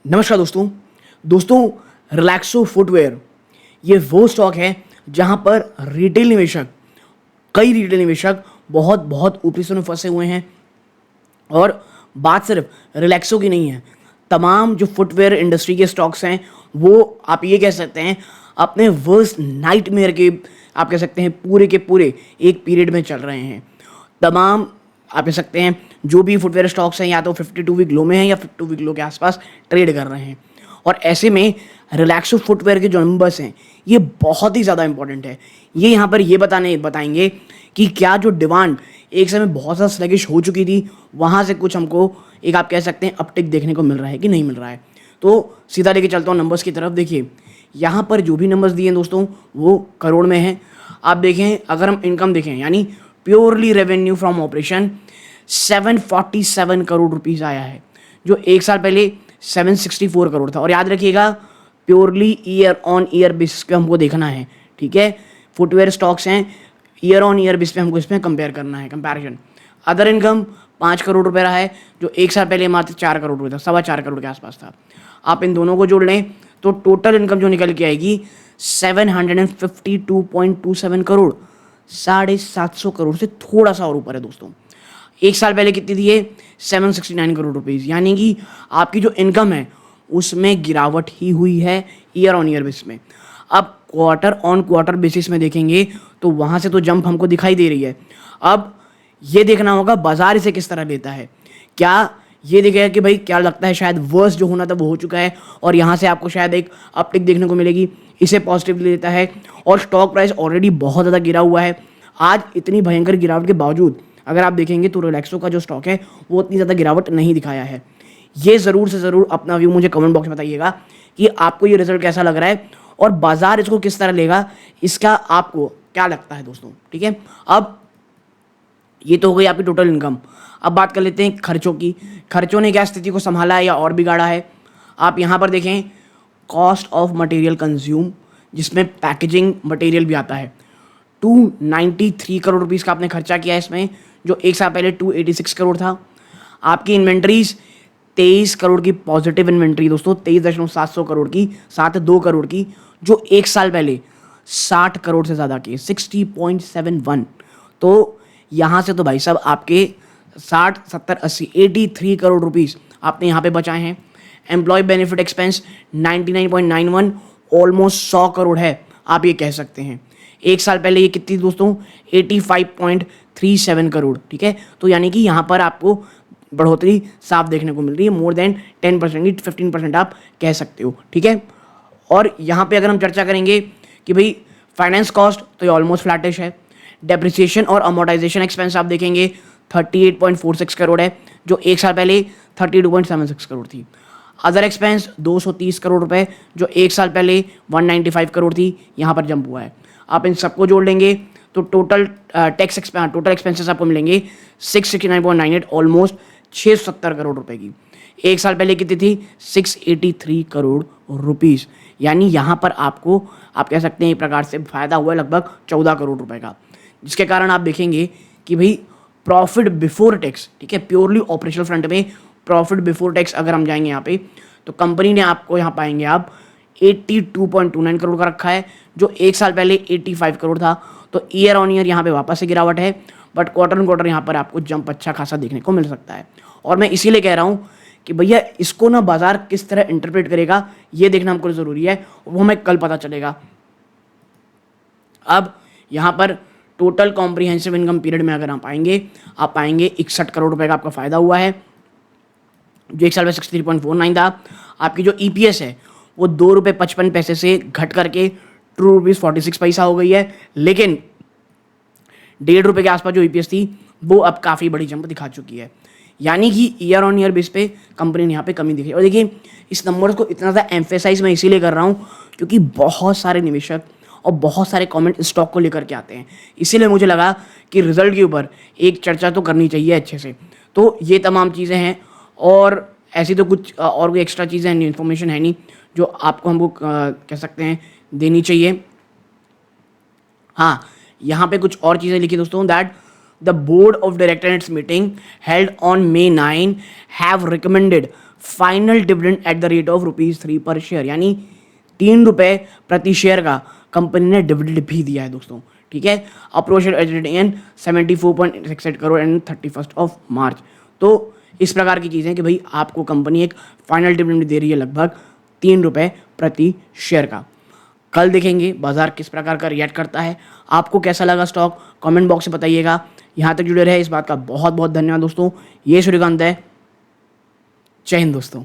नमस्कार दोस्तों। रिलैक्सो फुटवेयर ये वो स्टॉक है जहां पर कई रिटेल निवेशक बहुत बहुत ऊपरी में फंसे हुए हैं। और बात सिर्फ रिलैक्सो की नहीं है, तमाम जो फुटवेयर इंडस्ट्री के स्टॉक्स हैं वो आप ये कह सकते हैं अपने वर्स्ट नाइटमेयर के आप कह सकते हैं पूरे के पूरे एक पीरियड में चल रहे हैं। तमाम आप कह सकते हैं जो भी फुटवेयर स्टॉक्स हैं या तो 52 वीक लो में हैं या 52 वीक लो के आसपास ट्रेड कर रहे हैं। और ऐसे में रिलैक्सो फुटवेयर के जो नंबर्स हैं ये बहुत ही ज़्यादा इंपॉर्टेंट है। ये यहाँ पर ये बताएंगे कि क्या जो डिमांड एक समय बहुत ज़्यादा स्लगिश हो चुकी थी वहाँ से कुछ हमको एक आप कह सकते हैं अपटिक देखने को मिल रहा है कि नहीं मिल रहा है। तो सीधा लेके चलता हूँ नंबर्स की तरफ। देखिए यहाँ पर जो भी नंबर्स दिए हैं दोस्तों वो करोड़ में हैं। आप देखें, अगर हम इनकम देखें यानी purely revenue from operation 747 crore rupees आया है, जो एक साल पहले 764 करोड़ था। और याद रखिएगा purely year on year basis पे हमको देखना है, ठीक है। फुटवेयर स्टॉक्स हैं, ईयर ऑन ईयर बेसिस पे हमको इसमें कंपेयर करना है, कंपैरिजन। अदर इनकम 5 करोड़ रुपए रहा है, जो एक साल पहले मात्र 4 करोड़ रुपये था, 4.25 करोड़ के आसपास था। आप इन दोनों को जोड़ लें तो टोटल इनकम जो निकल के आएगी 752.27 करोड़, 750 करोड़ से थोड़ा सा और ऊपर है दोस्तों। एक साल पहले कितनी थी ये 769 करोड़ रुपीज़, यानी कि आपकी जो इनकम है उसमें गिरावट ही हुई है ईयर ऑन ईयर बेसिस में। अब क्वार्टर ऑन क्वार्टर बेसिस में देखेंगे तो वहाँ से तो जंप हमको दिखाई दे रही है। अब ये देखना होगा बाजार इसे किस तरह लेता है। क्या ये देखेगा कि भाई क्या लगता है शायद वर्स्ट जो होना था वो हो चुका है और यहाँ से आपको शायद एक अपटिक देखने को मिलेगी, इसे पॉजिटिवली लेता है। और स्टॉक प्राइस ऑलरेडी बहुत ज़्यादा गिरा हुआ है। आज इतनी भयंकर गिरावट के बावजूद अगर आप देखेंगे तो रिलैक्सो का जो स्टॉक है वो उतनी ज़्यादा गिरावट नहीं दिखाया है। ये ज़रूर से ज़रूर अपना व्यू मुझे कमेंट बॉक्स में बताइएगा कि आपको ये रिजल्ट कैसा लग रहा है और बाजार इसको किस तरह लेगा, इसका आपको क्या लगता है दोस्तों, ठीक है। अब ये तो हो गई आपकी टोटल इनकम। अब बात कर लेते हैं खर्चों की। खर्चों ने क्या स्थिति को संभाला है या और बिगाड़ा है। आप यहाँ पर देखें कॉस्ट ऑफ मटेरियल कंज्यूम, जिसमें पैकेजिंग मटेरियल भी आता है, 293 करोड़ रुपीज़ का आपने खर्चा किया है इसमें, जो एक साल पहले 286 करोड़ था। आपकी इन्वेंट्रीज 23 करोड़ की पॉजिटिव इन्वेंट्री दोस्तों, 23,700 करोड़ की, 7.2 करोड़ की, जो एक साल पहले 60 करोड़ से ज़्यादा की, 60.71। तो यहाँ से तो भाई साहब आपके 60, 70, 80, 83 करोड़ रुपीज़ आपने यहाँ पे बचाए हैं। Employee benefit expense 99.91, almost 100 crore है, आप ये कह सकते हैं। एक साल पहले ये कितनी दोस्तों 85.37 करोड़, ठीक है। तो यानी कि यहाँ पर आपको बढ़ोतरी साफ देखने को मिल रही है, मोर देन 10% की 15% आप कह सकते हो, ठीक है। और यहाँ पे अगर हम चर्चा करेंगे कि भाई फाइनेंस कॉस्ट तो ये ऑलमोस्ट फ्लैटिश है। डेप्रिसिएशन और अमोर्टाइजेशन एक्सपेंस आप देखेंगे 38.46 करोड़ है, जो एक साल पहले 32.76 करोड़ थी। अदर एक्सपेंस 230 करोड़ रुपए, जो एक साल पहले 195 करोड़ थी, यहाँ पर जंप हुआ है। आप इन सबको जोड़ लेंगे तो टोटल टोटल एक्सपेंसेस आपको मिलेंगे 669.98, ऑलमोस्ट 670 करोड़ रुपए की। एक साल पहले कितनी थी 683 करोड़ रुपीज़, यानी यहाँ पर आपको आप कह सकते हैं एक प्रकार से फ़ायदा हुआ है लगभग 14 करोड़ रुपए का, जिसके कारण आप देखेंगे कि भाई प्रॉफिट बिफोर टैक्स, ठीक है, प्योरली ऑपरेशनल फ्रंट में प्रॉफिट बिफोर टैक्स अगर हम जाएंगे यहाँ पे तो कंपनी ने आपको यहाँ पाएंगे आप 82.29 करोड़ का रखा है, जो एक साल पहले 85 करोड़ था। तो ईयर ऑन ईयर यहाँ पे वापस से गिरावट है, बट क्वार्टर ऑन क्वार्टर यहाँ पर आपको जंप अच्छा खासा देखने को मिल सकता है। और मैं इसीलिए कह रहा हूँ कि भैया इसको ना बाजार किस तरह इंटरप्रेट करेगा ये देखना हमको ज़रूरी है, वो हमें कल पता चलेगा। अब यहाँ पर टोटल कॉम्प्रिहेंसिव इनकम पीरियड में अगर आप पाएंगे 61 करोड़ रुपए का आपका फ़ायदा हुआ है, जो एक साल में 63.49 था। आपकी जो ईपीएस है वो 2 रुपये 55 पैसे से घट करके 2 रुपीज़ 46 पैसा हो गई है, लेकिन 1.5 रुपये के आसपास जो ईपीएस थी वो अब काफ़ी बड़ी जंप दिखा चुकी है। यानी कि ईयर ऑन ईयर बेस पे कंपनी ने यहाँ पे कमी दिखी। और देखिए इस नंबर को इतना ज़्यादा एम्फेसाइज मैं इसीलिए कर रहा हूँ क्योंकि बहुत सारे निवेशक और बहुत सारे कमेंट स्टॉक को लेकर के आते हैं, इसीलिए मुझे लगा कि रिजल्ट के ऊपर एक चर्चा तो करनी चाहिए अच्छे से। तो ये तमाम चीज़ें हैं और ऐसी तो कुछ और कोई एक्स्ट्रा चीज़ें नहीं, इन्फॉर्मेशन है नहीं जो आपको हमको कह सकते हैं देनी चाहिए। हाँ, यहाँ पे कुछ और चीज़ें लिखी दोस्तों, that the board of director in its meeting held on May 9 have recommended final dividend at the rate of ₹3 पर शेयर, यानी ₹3 प्रति शेयर का कंपनी ने डिविडेंड भी दिया है दोस्तों। ठीक है, अप्रोच इन 74.68 करोड़ एंड 31 मार्च। तो इस प्रकार की चीज़ें कि भाई आपको कंपनी एक फाइनल डिविडेंड दे रही है लगभग ₹3 प्रति शेयर का। कल देखेंगे बाजार किस प्रकार का रिएक्ट करता है। आपको कैसा लगा स्टॉक, कमेंट बॉक्स से बताइएगा। यहाँ तक जुड़े रहे इस बात का बहुत बहुत धन्यवाद दोस्तों। ये सूर्यकांत है। जय हिंद दोस्तों।